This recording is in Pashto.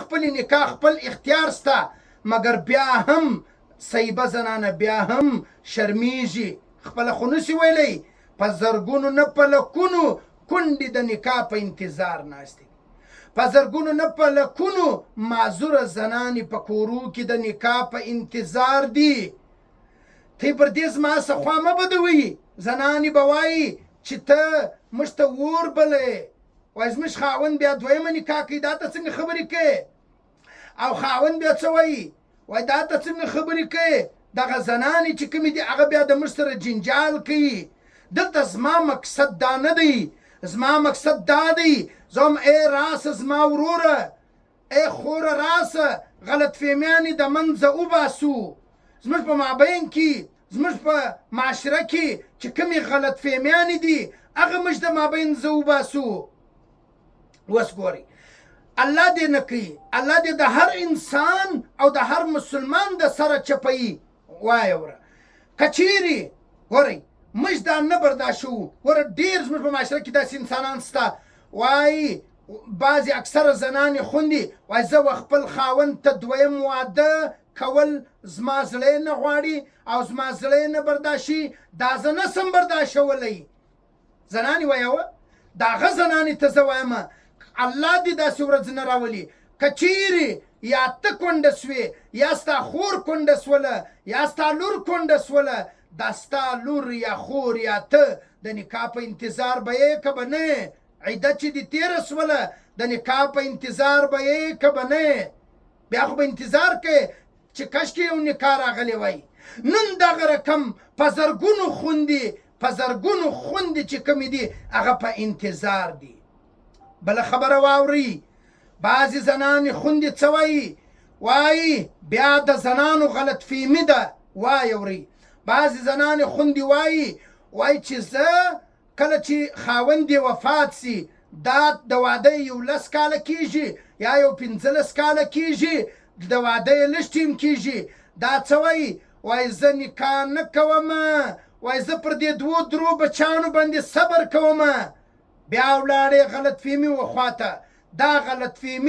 خپل نکاح خپل اختیار ستا، مګر بیا هم صیبه زنانه بیا هم شرمیږي، خپله خو نسي ویلی. په زرګونو نه په لکونو کونډې د نکاح په انتظار ناستې، په زرګونو نه په لکونو معذوره زنانې په کورو کې د نکاح په انتظار دي. تی پر دې زما څه خوا مه بدوي. زنانې به وایي چې ته موږ ته اور بلې، وایي زموږ خاوند بیا دویمه نکاح کوي، دا ته څنګه خبرې کوې؟ او خاوند بیا څه وایي؟ وایي دا ته څنګه خبرې کوې؟ دغه زنانې چې کومې دي هغه بیا د موږ سره جنجال کوي. دلته زما مقصد دا نه دی، زما مقصد دا دی زه هم ای راسه زما وروره، ای خوره راسه غلط فهمیانې د منځه وباسو. زموږ په مابین کې، زموږ په معاشره کې چې کومې غلط فهمیانې دي هغه موږ د مابین زه وباسو. اوس ګورئ، الله دې نه کوي، الله دې د هر انسان او د هر مسلمان د سره چپوي. وایه وره که چیرې ګورئ موږ دا نه برداشتوو. وره ډېر زموږ په معاشره کې داسې انسانان شته، وایي بعضې اکثره زنانې خوندي وایي زه و خپل خاوند ته دویم واده کول زما زړه نه غواړي او زما زړه نه برداشي، دا زه نسم برداشتولی. زنانې وایه د هغه زنانې ته زه وایم الله دې داسې ورځ نه راولي که چیرې یا ته کونډه سوې یا ستا خور کونډه سوله یا ستا لور کونډه سوله، دا ستا لور یا خور یا ته د نکاح په انتظار به یې که به نه؟ عده چې دې تېره سوله د نکاح په انتظار به یې که به نه؟ بیا خو به انتظار کوې چې کشکې یو نکاح راغلی وای. نن دغه رقم په زرګونو خوندې چې کومې دي هغه په انتظار دي. بله خبره واورئ، بعضې زنانې خوندې څه وایي؟ وایي بیا د زنانو غلط فهمي ده. وایه اورئ، بعضې زنانې خوندې وایي چې زه کله چې خاوند یې وفات سي دا د واده یو 10 کاله کېږي یا یو 15 کاله کېږي، د واده یې لږ ټیم کېږي. دا څه وایي؟ وایي زه نکاح نه کومه، وایي زه پر دې 2-3 بچیانو باندې صبر کومه. بیا ولاړې غلط فهمي وخواته. دا غلط فهمي